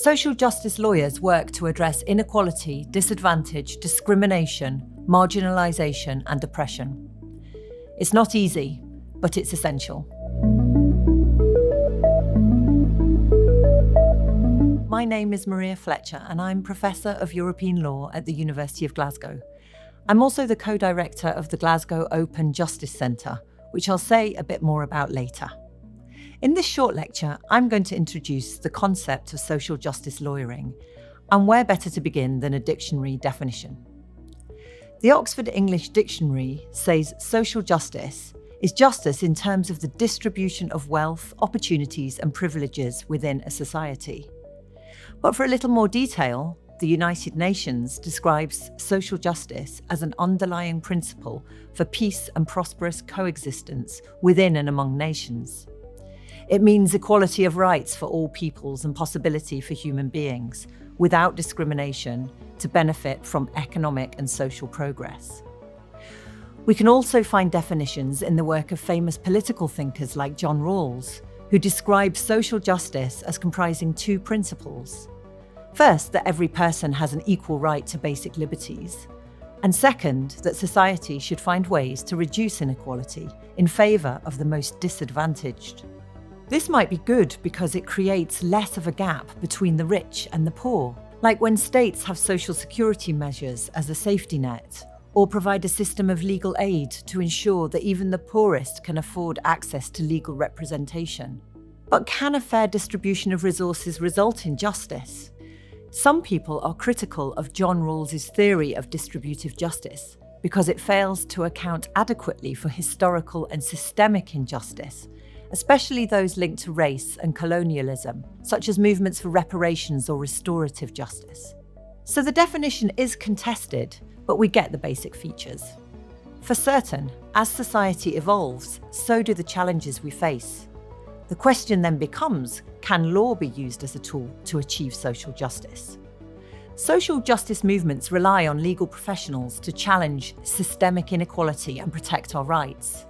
Social justice lawyers work to address inequality, disadvantage, discrimination, marginalisation and oppression. It's not easy, but it's essential. My name is Maria Fletcher and I'm Professor of European Law at the University of Glasgow. I'm also the co-director of the Glasgow Open Justice Centre, which I'll say a bit more about later. In this short lecture, I'm going to introduce the concept of social justice lawyering, and where better to begin than a dictionary definition. The Oxford English Dictionary says social justice is justice in terms of the distribution of wealth, opportunities and privileges within a society. But for a little more detail, the United Nations describes social justice as an underlying principle for peace and prosperous coexistence within and among nations. It means equality of rights for all peoples and possibility for human beings, without discrimination, to benefit from economic and social progress. We can also find definitions in the work of famous political thinkers like John Rawls, who described social justice as comprising two principles. First, that every person has an equal right to basic liberties. And second, that society should find ways to reduce inequality in favour of the most disadvantaged. This might be good because it creates less of a gap between the rich and the poor, like when states have social security measures as a safety net, or provide a system of legal aid to ensure that even the poorest can afford access to legal representation. But can a fair distribution of resources result in justice? Some people are critical of John Rawls's theory of distributive justice because it fails to account adequately for historical and systemic injustice, especially those linked to race and colonialism, such as movements for reparations or restorative justice. So the definition is contested, but we get the basic features. For certain, as society evolves, so do the challenges we face. The question then becomes, can law be used as a tool to achieve social justice? Social justice movements rely on legal professionals to challenge systemic inequality and protect our rights.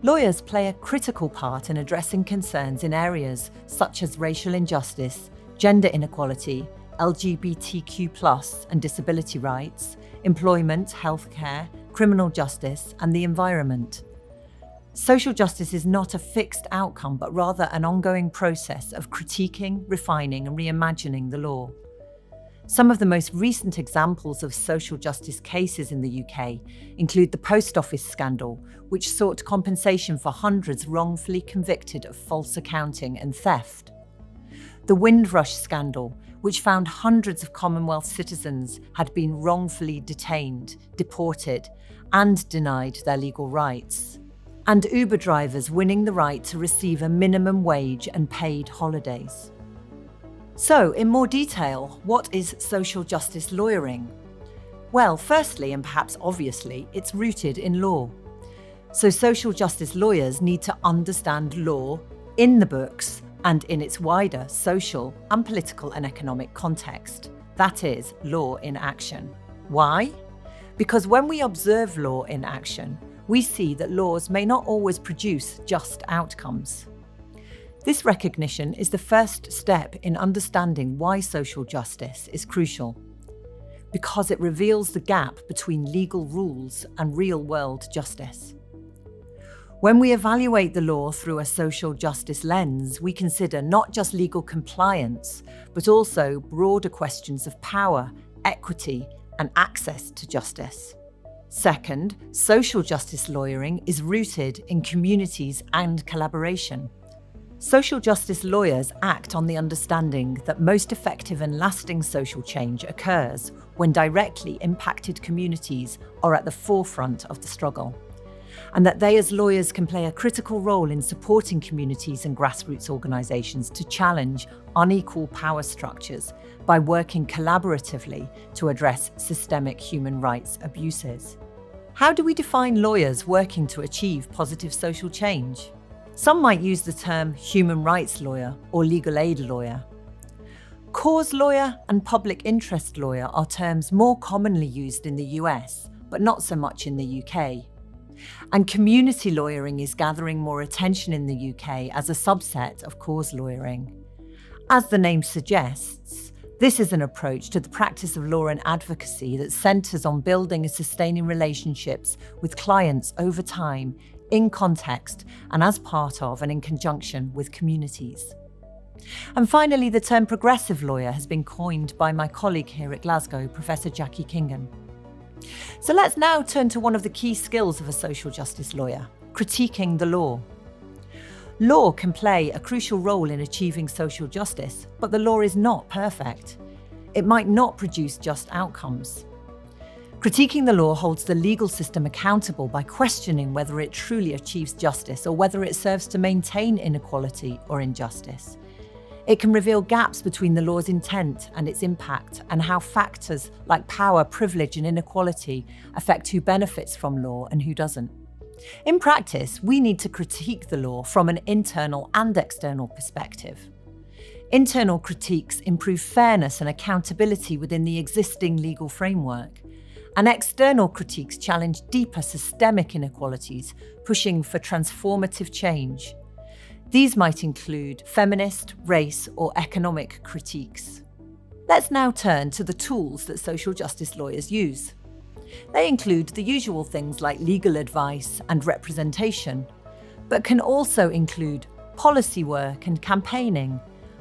Lawyers play a critical part in addressing concerns in areas such as racial injustice, gender inequality, LGBTQ+ and disability rights, employment, healthcare, criminal justice, and the environment. Social justice is not a fixed outcome, but rather an ongoing process of critiquing, refining, and reimagining the law. Some of the most recent examples of social justice cases in the UK include the post office scandal, which sought compensation for hundreds wrongfully convicted of false accounting and theft. The Windrush scandal, which found hundreds of Commonwealth citizens had been wrongfully detained, deported, and denied their legal rights. And Uber drivers winning the right to receive a minimum wage and paid holidays. So, in more detail, what is social justice lawyering? Well, firstly, and perhaps obviously, it's rooted in law. So social justice lawyers need to understand law in the books and in its wider social and political and economic context. That is, law in action. Why? Because when we observe law in action, we see that laws may not always produce just outcomes. This recognition is the first step in understanding why social justice is crucial, because it reveals the gap between legal rules and real-world justice. When we evaluate the law through a social justice lens, we consider not just legal compliance, but also broader questions of power, equity, and access to justice. Second, social justice lawyering is rooted in communities and collaboration. Social justice lawyers act on the understanding that most effective and lasting social change occurs when directly impacted communities are at the forefront of the struggle, and that they as lawyers can play a critical role in supporting communities and grassroots organisations to challenge unequal power structures by working collaboratively to address systemic human rights abuses. How do we define lawyers working to achieve positive social change? Some might use the term human rights lawyer or legal aid lawyer. Cause lawyer and public interest lawyer are terms more commonly used in the US, but not so much in the UK. And community lawyering is gathering more attention in the UK as a subset of cause lawyering. As the name suggests, this is an approach to the practice of law and advocacy that centres on building and sustaining relationships with clients over time, in context and as part of and in conjunction with communities. And finally, the term progressive lawyer has been coined by my colleague here at Glasgow, Professor Jackie Kingan. So let's now turn to one of the key skills of a social justice lawyer, critiquing the law. Law can play a crucial role in achieving social justice, but the law is not perfect. It might not produce just outcomes. Critiquing the law holds the legal system accountable by questioning whether it truly achieves justice or whether it serves to maintain inequality or injustice. It can reveal gaps between the law's intent and its impact, and how factors like power, privilege, and inequality affect who benefits from law and who doesn't. In practice, we need to critique the law from an internal and external perspective. Internal critiques improve fairness and accountability within the existing legal framework, and external critiques challenge deeper systemic inequalities, pushing for transformative change. These might include feminist, race, or economic critiques. Let's now turn to the tools that social justice lawyers use. They include the usual things like legal advice and representation, but can also include policy work and campaigning,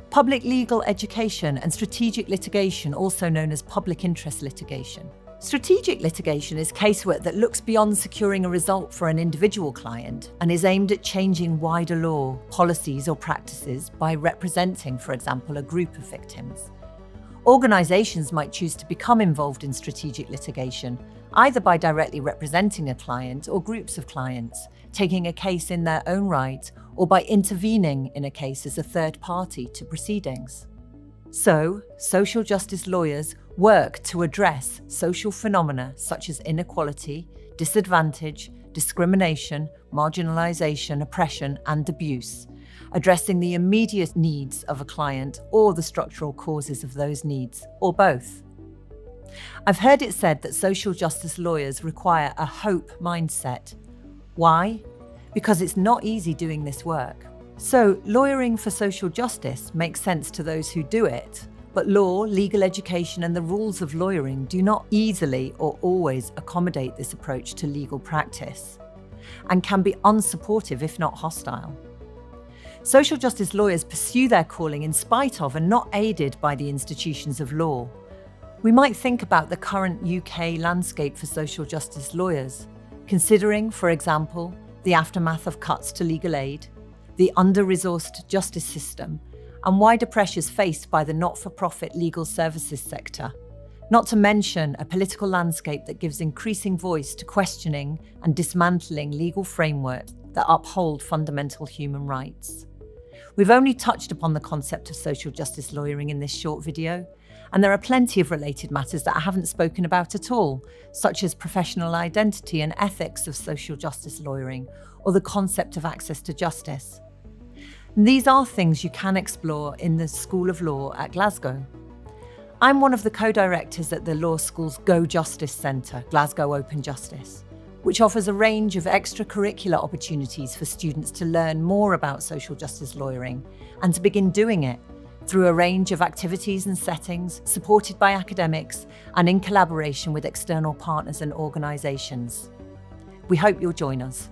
public legal education and strategic litigation, also known as public interest litigation. Strategic litigation is casework that looks beyond securing a result for an individual client and is aimed at changing wider law, policies or practices by representing, for example, a group of victims. Organisations might choose to become involved in strategic litigation, either by directly representing a client or groups of clients, taking a case in their own right, or by intervening in a case as a third party to proceedings. So, social justice lawyers work to address social phenomena such as inequality, disadvantage, discrimination, marginalisation, oppression, and abuse, addressing the immediate needs of a client or the structural causes of those needs, or both. I've heard it said that social justice lawyers require a hope mindset. Why? Because it's not easy doing this work. So, lawyering for social justice makes sense to those who do it, but law, legal education, and the rules of lawyering do not easily or always accommodate this approach to legal practice, and can be unsupportive if not hostile. Social justice lawyers pursue their calling in spite of and not aided by the institutions of law. We might think about the current UK landscape for social justice lawyers, considering, for example, the aftermath of cuts to legal aid, the under-resourced justice system, and wider pressures faced by the not-for-profit legal services sector, not to mention a political landscape that gives increasing voice to questioning and dismantling legal frameworks that uphold fundamental human rights. We've only touched upon the concept of social justice lawyering in this short video, and there are plenty of related matters that I haven't spoken about at all, such as professional identity and ethics of social justice lawyering, or the concept of access to justice. And these are things you can explore in the School of Law at Glasgow. I'm one of the co-directors at the law school's Go Justice Centre, Glasgow Open Justice, which offers a range of extracurricular opportunities for students to learn more about social justice lawyering and to begin doing it through a range of activities and settings supported by academics and in collaboration with external partners and organisations. We hope you'll join us.